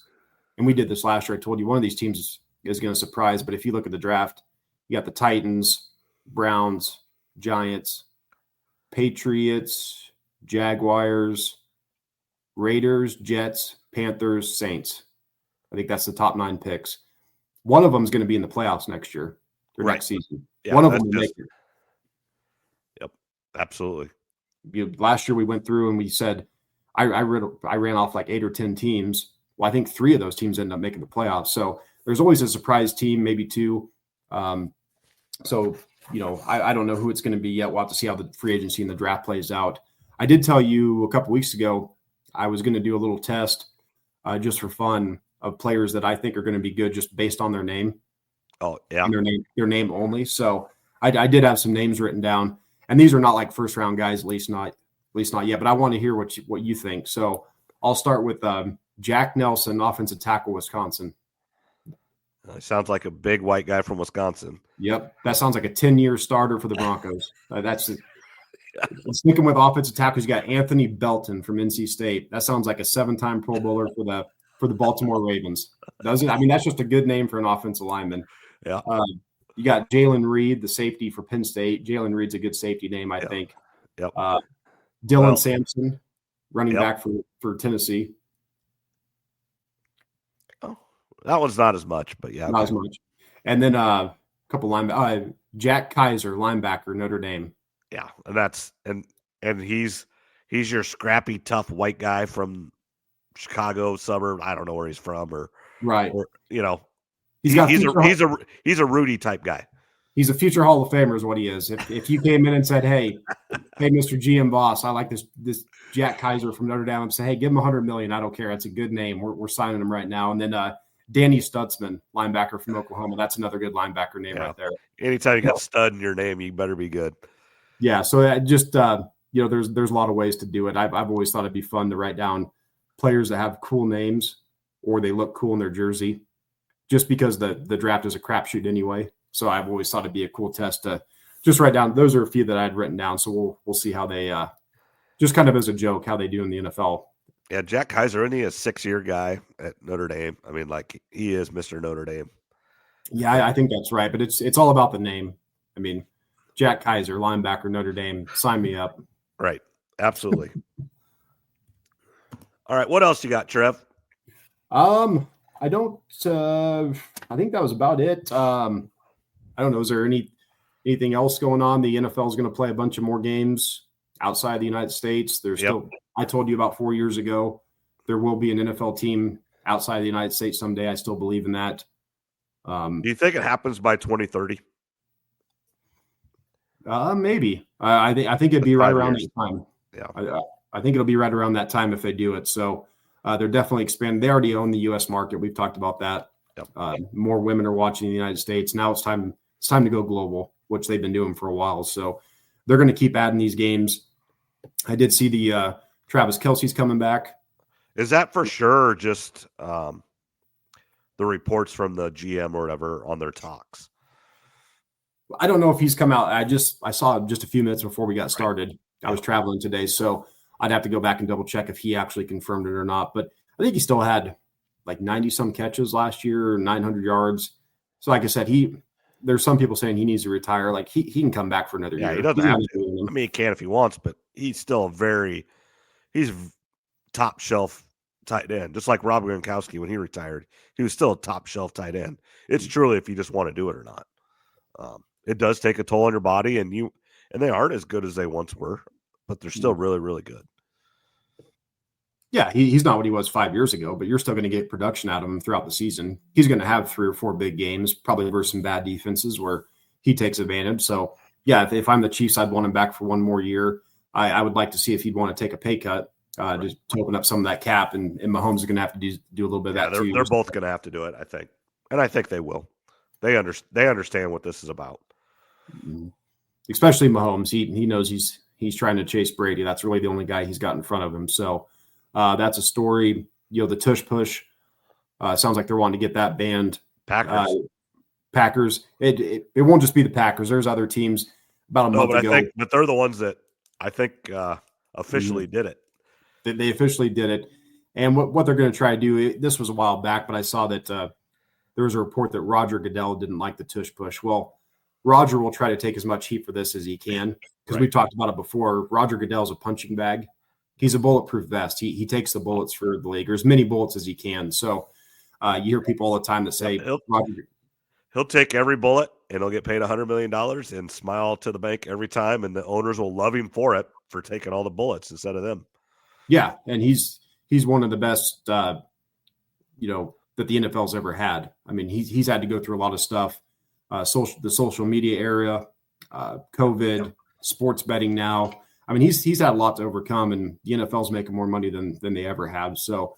and we did this last year, I told you one of these teams is going to surprise. But if you look at the draft, you got the Titans, Browns, Giants, Patriots, Jaguars, Raiders, Jets, Panthers, Saints. I think that's the top 9 picks. One of them is going to be in the playoffs next year or next season. Yeah, one of them will make it. Yep, absolutely. Last year we went through and we said I ran off like 8 or 10 teams. Well, I think 3 of those teams ended up making the playoffs. So there's always a surprise team, maybe 2. So I don't know who it's going to be yet. We'll have to see how the free agency and the draft plays out. I did tell you a couple weeks ago I was going to do a little test just for fun of players that I think are going to be good just based on their name. Oh, yeah. Their name only. So I did have some names written down, and these are not like first round guys, at least not yet. But I want to hear what you think. So I'll start with Jack Nelson, offensive tackle, Wisconsin. Sounds like a big white guy from Wisconsin. Yep, that sounds like a 10-year starter for the Broncos. That's it. Sticking with offensive tackles, you got Anthony Belton from NC State. That sounds like a 7-time Pro Bowler for the Baltimore Ravens. Doesn't? I mean, that's just a good name for an offensive lineman. Yeah. You got Jalen Reed, the safety for Penn State. Jalen Reed's a good safety name, I think. Yep. Dylan Sampson, running back for Tennessee. Oh, that one's not as much, but yeah. Not as much. And then a couple linebackers. Jack Kaiser, linebacker, Notre Dame. Yeah, and that's and he's your scrappy, tough white guy from Chicago suburb. I don't know where he's from, or he's a Rudy type guy. He's a future Hall of Famer, is what he is. If you came in and said, "Hey, Mr. GM boss, I like this Jack Kaiser from Notre Dame," I'm saying, "Hey, give him $100 million. I don't care. That's a good name. We're signing him right now." And then Danny Stutzman, linebacker from Oklahoma. That's another good linebacker name right there. Anytime you got stud in your name, you better be good. Yeah. So just there's a lot of ways to do it. I've always thought it'd be fun to write down players that have cool names or they look cool in their jersey, just because the draft is a crapshoot anyway. So I've always thought it'd be a cool test to just write down. Those are a few that I'd written down. So we'll see how they just kind of as a joke how they do in the NFL. Yeah, Jack Kaiser, isn't he a 6-year guy at Notre Dame? I mean, like he is Mr. Notre Dame. Yeah, I think that's right. But it's all about the name. I mean, Jack Kaiser, linebacker, Notre Dame. Sign me up. Right. Absolutely. All right. What else you got, Trev? I don't. I think that was about it. I don't know. Is there anything else going on? The NFL is going to play a bunch of more games outside the United States. There's still. I told you about 4 years ago. There will be an NFL team outside the United States someday. I still believe in that. Do you think it happens by 2030? Maybe. I think it'd be right around that time. Yeah. I think it'll be right around that time if they do it. So they're definitely expanding. They already own the U.S. market. We've talked about that. More women are watching the United States. Now it's time to go global, which they've been doing for a while. So they're going to keep adding these games. I did see the Travis Kelce's coming back. Is that for sure? Or just the reports from the GM or whatever on their talks. I don't know if he's come out. I saw him just a few minutes before we got started. Right. I was traveling today, so I'd have to go back and double check if he actually confirmed it or not. But I think he still had like 90 some catches last year, 900 yards. So like I said, there's some people saying he needs to retire. Like he can come back for another year. Yeah, he doesn't have to. I mean, he can if he wants, but he's still he's top shelf tight end. Just like Rob Gronkowski when he retired, he was still a top shelf tight end. It's truly if you just want to do it or not. It does take a toll on your body, and they aren't as good as they once were, but they're still really, really good. Yeah, he's not what he was 5 years ago, but you're still going to get production out of him throughout the season. He's going to have 3 or 4 big games, probably versus some bad defenses where he takes advantage. So, yeah, if I'm the Chiefs, I'd want him back for one more year. I would like to see if he'd want to take a pay cut just to open up some of that cap, and Mahomes is going to have to do a little bit of that too. They're both going to have to do it, I think, and I think they will. They understand what this is about. Especially Mahomes. He knows he's trying to chase Brady. That's really the only guy he's got in front of him. So that's a story. The tush push sounds like they're wanting to get that banned. Packers. It won't just be the Packers. There's other teams about a month ago. But they're the ones that I think officially did it. They officially did it. And what they're going to try to do, this was a while back, but I saw that there was a report that Roger Goodell didn't like the tush push. Well, Roger will try to take as much heat for this as he can because we've talked about it before. Roger Goodell's a punching bag. He's a bulletproof vest. He takes the bullets for the league, or as many bullets as he can. So you hear people all the time that say he'll take every bullet and he'll get paid $100 million and smile to the bank every time, and the owners will love him for it, for taking all the bullets instead of them. Yeah, and he's one of the best, that the NFL's ever had. I mean, he's had to go through a lot of stuff. The social media era, COVID, sports betting now. I mean, he's had a lot to overcome, and the NFL's making more money than they ever have. So,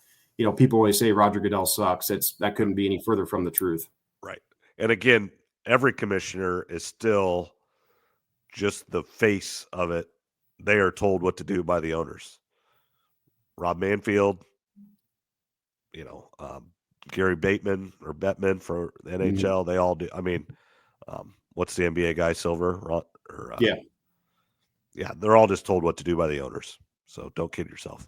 people always say Roger Goodell sucks. That couldn't be any further from the truth. Right. And again, every commissioner is still just the face of it. They are told what to do by the owners. Rob Manfield, Gary Bettman for the NHL, they all do. I mean, what's the NBA guy, Silver? Yeah, they're all just told what to do by the owners. So don't kid yourself.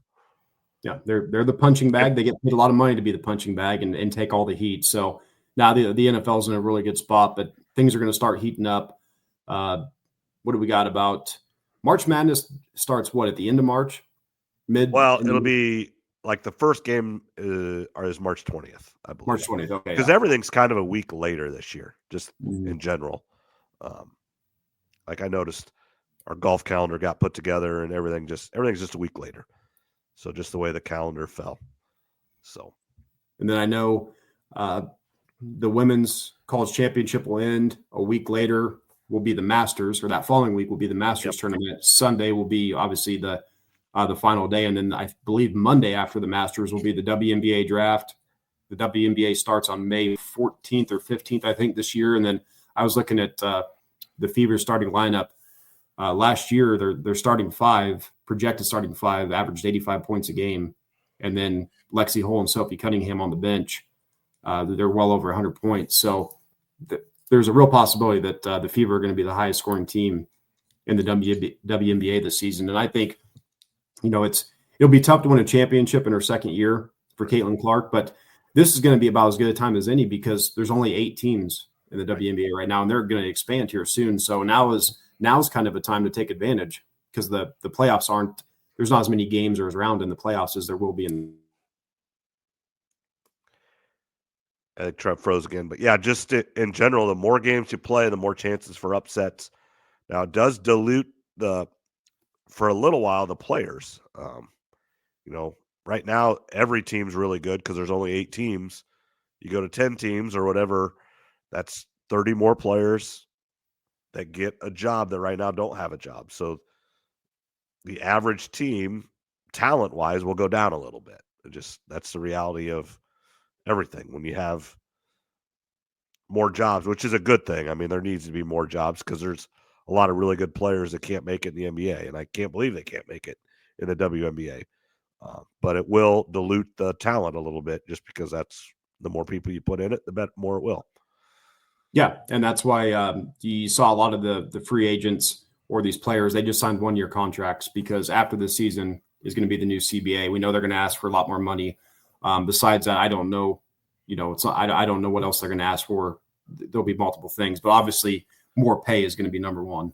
Yeah, they're the punching bag. They get paid a lot of money to be the punching bag and take all the heat. So now the NFL's in a really good spot, but things are going to start heating up. What do we got about March Madness starts at the end of March? It'll be like the first game is March 20th, I believe. March 20th, okay. Because everything's kind of a week later this year, just in general. Like I noticed our golf calendar got put together and everything's just a week later. So just the way the calendar fell. So, and then I know the women's college championship will end a week later. Will be the Masters, or that following week will be the Masters tournament. Sunday will be obviously the final day, and then I believe Monday after the Masters will be the WNBA draft. The WNBA starts on May 14th or 15th, I think, this year. And then I was looking at the Fever starting lineup. Last year, their starting projected starting five, averaged 85 points a game. And then Lexi Hull and Sophie Cunningham on the bench. They're well over 100 points. So there's a real possibility that the Fever are going to be the highest scoring team in the WNBA this season. And I think, it'll be tough to win a championship in her second year for Caitlin Clark, but this is going to be about as good a time as any because there's only 8 teams in the WNBA right now, and they're going to expand here soon. So now's kind of a time to take advantage because the playoffs there's not as many games or as round in the playoffs as there will be in. I think Trevor froze again, but yeah, just in general, the more games you play, the more chances for upsets. Now it does dilute for a little while the players. Right now every team's really good because there's only 8 teams. You go to 10 teams or whatever, that's 30 more players that get a job that right now don't have a job. So the average team, talent-wise, will go down a little bit. That's the reality of everything. When you have more jobs, which is a good thing. I mean, there needs to be more jobs because there's a lot of really good players that can't make it in the NBA, and I can't believe they can't make it in the WNBA. But it will dilute the talent a little bit just because that's the more people you put in it, the more it will. Yeah, and that's why you saw a lot of the free agents or these players, they just signed 1-year contracts because after the season is going to be the new CBA. We know they're going to ask for a lot more money. Besides that, I don't know. It's not, I don't know what else they're going to ask for. There'll be multiple things, but obviously more pay is going to be number one.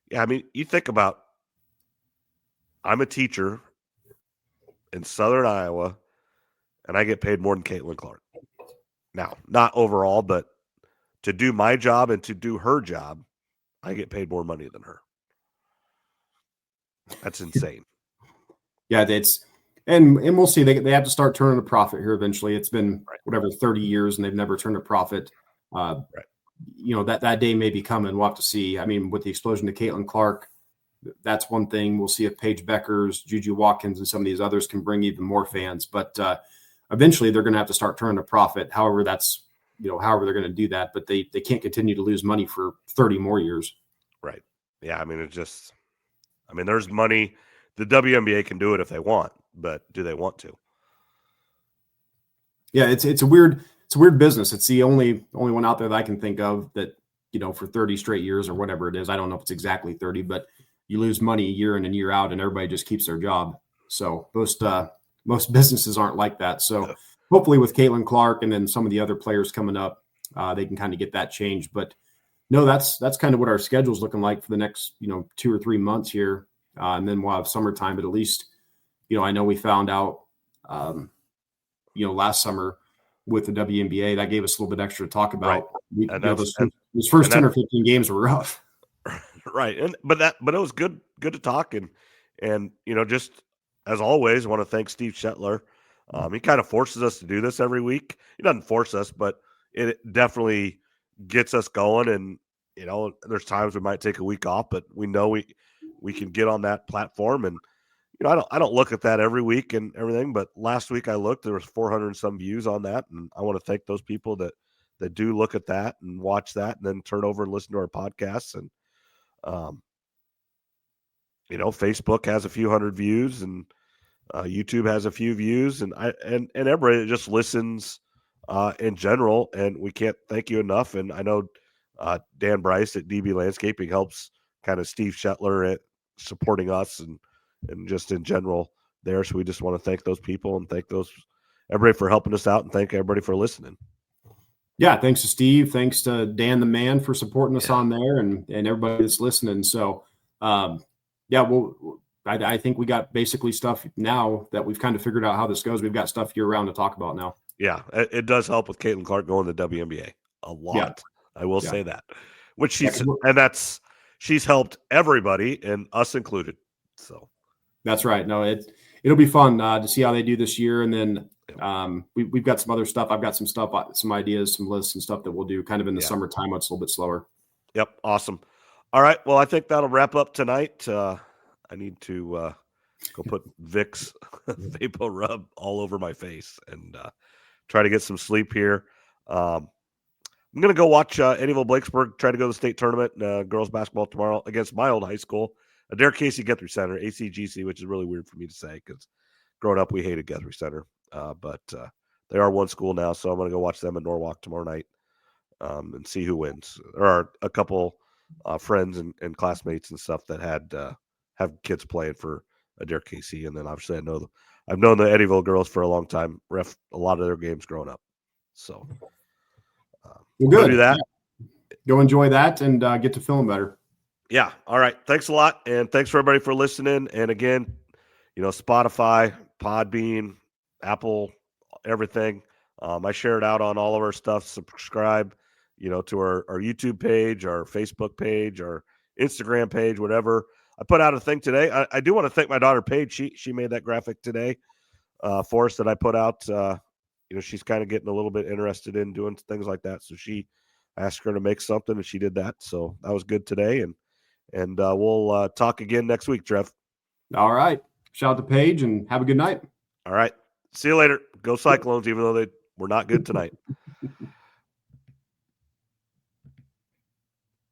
Yeah, I mean, you think about, I'm a teacher in Southern Iowa, and I get paid more than Caitlin Clark. Now, not overall, but to do my job and to do her job, I get paid more money than her. That's insane. Yeah, and we'll see. They have to start turning a profit here eventually. It's been 30 years, and they've never turned a profit. That day may be coming. We'll have to see. I mean, with the explosion to Caitlin Clark, that's one thing. We'll see if Paige Beckers, Juju Watkins, and some of these others can bring even more fans. But eventually, they're going to have to start turning a profit. However, however they're going to do that. But they can't continue to lose money for 30 more years. Right. Yeah. I mean, there's money. The WNBA can do it if they want, but do they want to? Yeah, it's a weird business. It's the only one out there that I can think of that, for 30 straight years or whatever it is. I don't know if it's exactly 30, but you lose money year in and year out, and everybody just keeps their job. So most businesses aren't like that. So hopefully with Caitlin Clark and then some of the other players coming up, they can kind of get that changed. But no, that's kind of what our schedule's looking like for the next 2 or 3 months here, and then we'll have summertime. But at least I know we found out last summer with the WNBA, that gave us a little bit extra to talk about. Right. Those first 10 or 15 games were rough. Right. But it was good to talk. And just as always, I want to thank Steve Shetler. He kind of forces us to do this every week. He doesn't force us, but it definitely gets us going. And, there's times we might take a week off, but we know we can get on that platform. And, I don't look at that every week and everything, but last week I looked, there was 400 and some views on that. And I want to thank those people that do look at that and watch that and then turn over and listen to our podcasts. And, Facebook has a few hundred views and YouTube has a few views and everybody that just listens in general. And we can't thank you enough. And I know Dan Bryce at DB Landscaping helps kind of Steve Shetler at supporting us and just in general there. So we just want to thank those people and thank everybody for helping us out and thank everybody for listening. Yeah. Thanks to Steve. Thanks to Dan, the man, for supporting us on there and everybody that's listening. So, I think we got basically stuff now that we've kind of figured out how this goes. We've got stuff year round to talk about now. Yeah. It does help with Caitlin Clark going to the WNBA a lot. Yeah. I will say that, which she's helped everybody and us included. So that's right. No, it'll be fun to see how they do this year. And then we've got some other stuff. I've got some stuff, some ideas, some lists and stuff that we'll do kind of in the summertime when it's a little bit slower. Yep. Awesome. All right. Well, I think that'll wrap up tonight. I need to go put Vicks Vapor Rub all over my face and try to get some sleep here. I'm going to go watch Eddyville Blakesburg try to go to the state tournament girls basketball tomorrow against my old high school. Adair Casey Guthrie Center, ACGC, which is really weird for me to say because growing up we hated Guthrie Center. But they are one school now, so I'm going to go watch them in Norwalk tomorrow night and see who wins. There are a couple friends and classmates and stuff that have kids playing for Adair Casey, and then obviously I've known the Eddyville girls for a long time. Ref a lot of their games growing up, so we'll good. Do that. Yeah. Go enjoy that and get to feeling better. Yeah. All right. Thanks a lot, and thanks for everybody for listening. And again, Spotify, Podbean, Apple, everything. I share it out on all of our stuff. Subscribe, to our YouTube page, our Facebook page, our Instagram page, whatever. I put out a thing today. I do want to thank my daughter Paige. She made that graphic today for us that I put out. She's kind of getting a little bit interested in doing things like that. So I asked her to make something, and she did that. So that was good today. And we'll talk again next week, Trev. All right. Shout out to Paige and have a good night. All right. See you later. Go Cyclones, even though they were not good tonight.